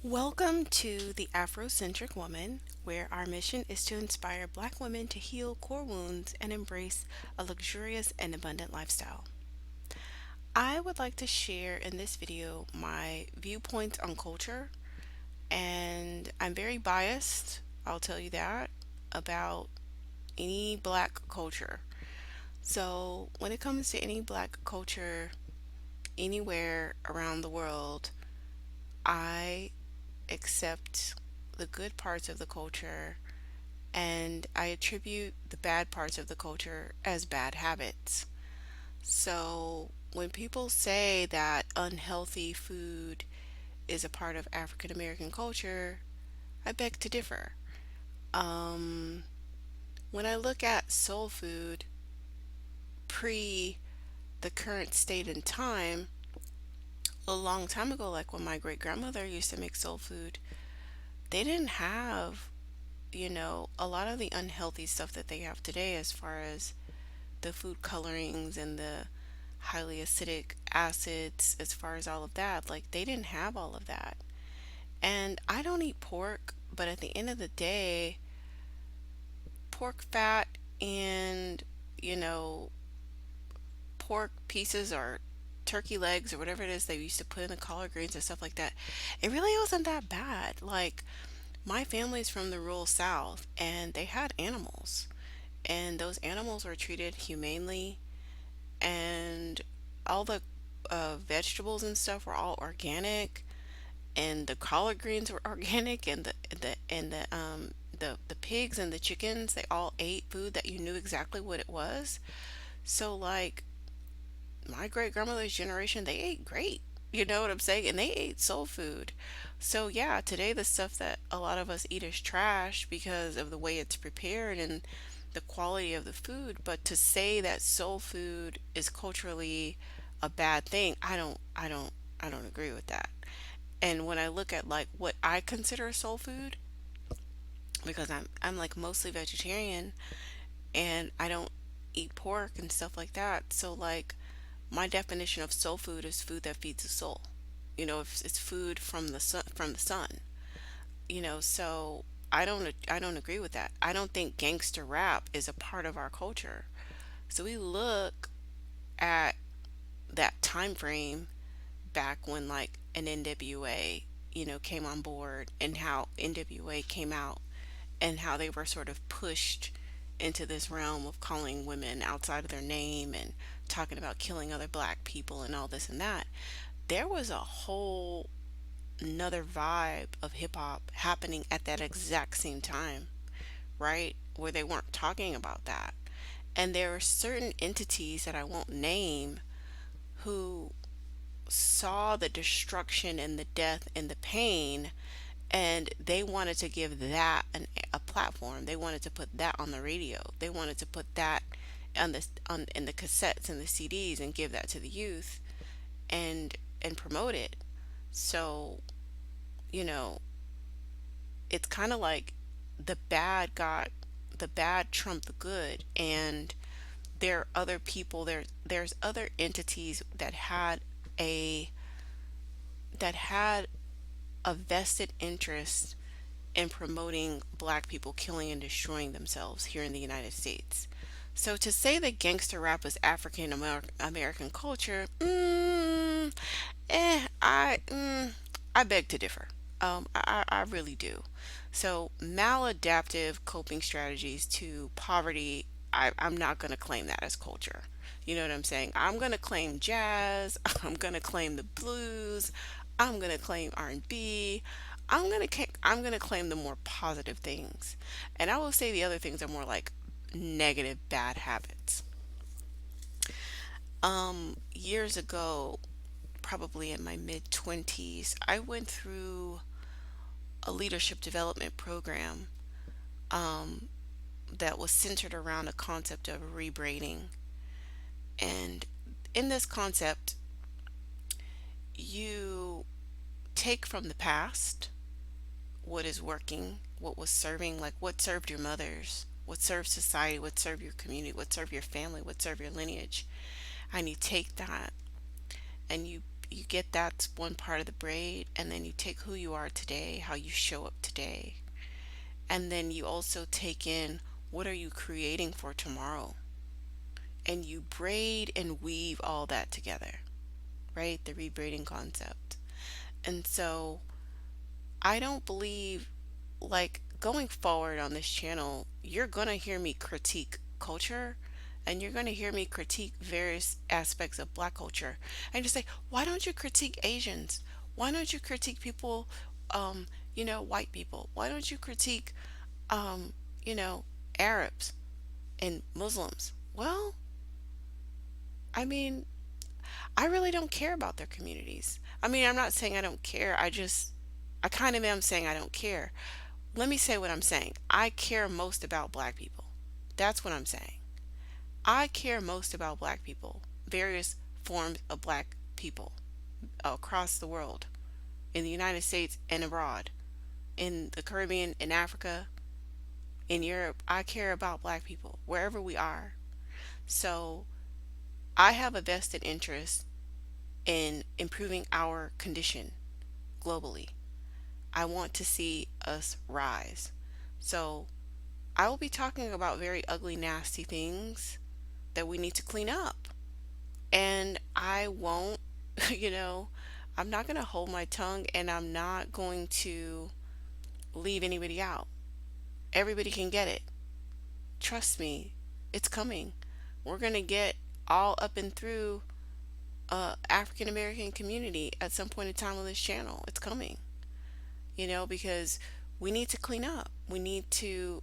Welcome to the Afrocentric Woman, where our mission is to inspire Black women to heal core wounds and embrace a luxurious and abundant lifestyle. I would like to share in this video my viewpoints on culture, and I'm very biased, I'll tell you that, about any Black culture. So, when it comes to any Black culture anywhere around the world, I accept the good parts of the culture and I attribute the bad parts of the culture as bad habits. So when people say that unhealthy food is a part of African American culture, I beg to differ. Um, when I look at soul food pre the current state and time, a long time ago, like when my great grandmother used to make soul food, they didn't have, a lot of the unhealthy stuff that they have today as far as the food colorings and the highly acidic acids, as far as all of that. Like, they didn't have all of that. And I don't eat pork, but at the end of the day, pork fat and, you know, pork pieces or turkey legs or whatever it is they used to put in the collard greens and stuff like that, it really wasn't that bad. Like, my family's from the rural South and they had animals, and those animals were treated humanely, and all the vegetables and stuff were all organic, and the collard greens were organic, and the pigs and the chickens, they all ate food that you knew exactly what it was. So like my great grandmother's generation, they ate great. You know what I'm saying? And they ate soul food. So yeah, today the stuff that a lot of us eat is trash because of the way it's prepared and the quality of the food. But to say that soul food is culturally a bad thing, I don't agree with that. And when I look at like what I consider soul food, because I'm like mostly vegetarian and I don't eat pork and stuff like that. So like my definition of soul food is food that feeds the soul. If it's food from the sun. So I don't agree with that. I don't think gangster rap is a part of our culture. So we look at that time frame back when like an NWA, came on board, and how NWA came out and how they were sort of pushed into this realm of calling women outside of their name and talking about killing other black people and all this and that. There was a whole another vibe of hip hop happening at that exact same time, right? Where they weren't talking about that. And there are certain entities that I won't name who saw the destruction and the death and the pain, and they wanted to give that a platform. They wanted to put that on the radio. They wanted to put that on in the cassettes and the CDs and give that to the youth and promote it. So, you know, it's kind of like the bad trumped the good, and there are other people there's other entities a that had a vested interest in promoting black people killing and destroying themselves here in the United States. So to say that gangster rap is American culture, I beg to differ. I really do. So maladaptive coping strategies to poverty, I'm not going to claim that as culture. You know what I'm saying? I'm going to claim jazz. I'm going to claim the blues. I'm going to claim R&B. I'm going to claim the more positive things. And I will say the other things are more like negative bad habits. Years ago, probably in my mid 20s, I went through a leadership development program that was centered around a concept of rebraiding. And in this concept, you take from the past what is working, what was serving, like what served your mothers, what served society, what served your community, what served your family, what served your lineage. And you take that and you you get that's one part of the braid, and then you take who you are today, how you show up today, and then you also take in what are you creating for tomorrow, and you braid and weave all that together, right? The rebraiding concept. And so I don't believe, like, going forward on this channel, you're going to hear me critique culture, and you're going to hear me critique various aspects of black culture and just say, why don't you critique Asians? Why don't you critique people, white people? Why don't you critique, um, you know, Arabs and Muslims? Well, I mean, I really don't care about their communities. I mean, I'm not saying I don't care. I kind of am saying I don't care. Let me say what I'm saying. I care most about black people. That's what I'm saying. I care most about black people, various forms of black people across the world, in the United States and abroad, in the Caribbean, in Africa, in Europe. I care about black people wherever we are. So I have a vested interest in improving our condition globally. I want to see us rise. So I will be talking about very ugly, nasty things that we need to clean up. And I won't, you know, I'm not going to hold my tongue, and I'm not going to leave anybody out. Everybody can get it. Trust me, it's coming. We're going to get all up and through African American community at some point in time on this channel. It's coming, because we need to clean up. We need to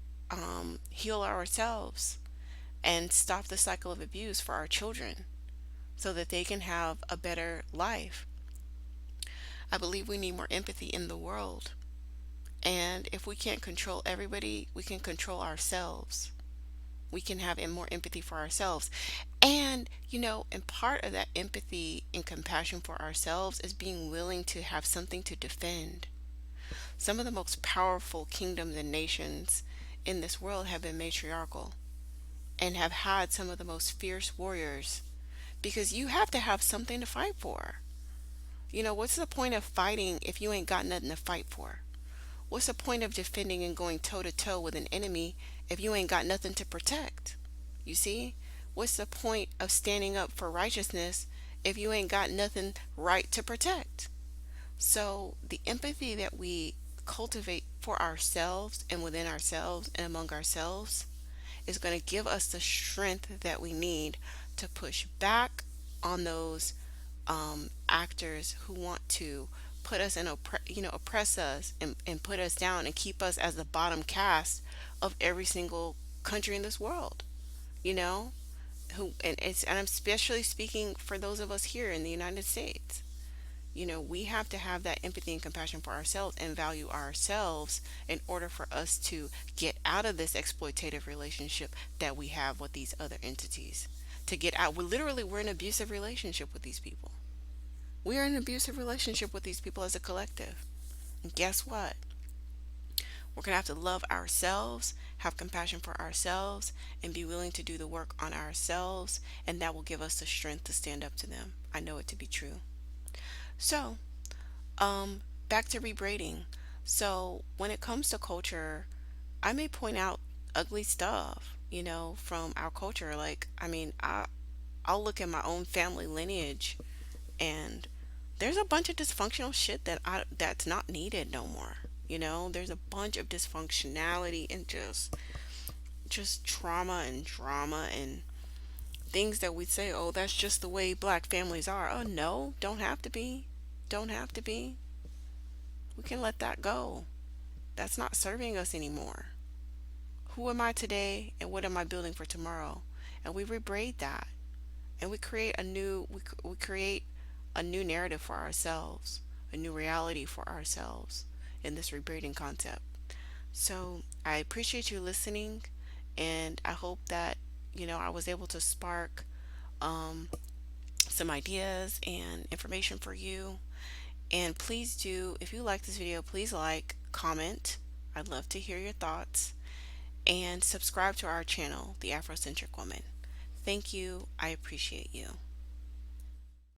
heal ourselves and stop the cycle of abuse for our children so that they can have a better life. I believe we need more empathy in the world. And if we can't control everybody, we can control ourselves. We can have more empathy for ourselves. And part of that empathy and compassion for ourselves is being willing to have something to defend. Some of the most powerful kingdoms and nations in this world have been matriarchal and have had some of the most fierce warriors, because you have to have something to fight for. What's the point of fighting if you ain't got nothing to fight for? What's the point of defending and going toe to toe with an enemy if you ain't got nothing to protect? You see? What's the point of standing up for righteousness if you ain't got nothing right to protect? So, the empathy that we cultivate for ourselves and within ourselves and among ourselves is going to give us the strength that we need to push back on those actors who want to put us in oppress us and put us down and keep us as the bottom caste of every single country in this world. You know, and I'm especially speaking for those of us here in the United States. We have to have that empathy and compassion for ourselves and value ourselves in order for us to get out of this exploitative relationship that we have with these other entities. To get out, we're in an abusive relationship with these people. We are in an abusive relationship with these people as a collective. And guess what? We're going to have to love ourselves, have compassion for ourselves, and be willing to do the work on ourselves, and that will give us the strength to stand up to them. I know it to be true. So, back to rebraiding. So, when it comes to culture, I may point out ugly stuff, from our culture. Like, I mean, I'll look at my own family lineage, and there's a bunch of dysfunctional shit that's not needed no more. There's a bunch of dysfunctionality and just trauma and drama and things that we say, oh, that's just the way black families are. Oh, no, don't have to be. Don't have to be. We can let that go. That's not serving us anymore. Who am I today and what am I building for tomorrow? And we rebraid that. And we create we create a new narrative for ourselves, a new reality for ourselves in this rebraiding concept. So I appreciate you listening, and I hope that I was able to spark some ideas and information for you. And please do, if you like this video, please like, comment. I'd love to hear your thoughts, and subscribe to our channel, The Afrocentric Woman. Thank you. I appreciate you.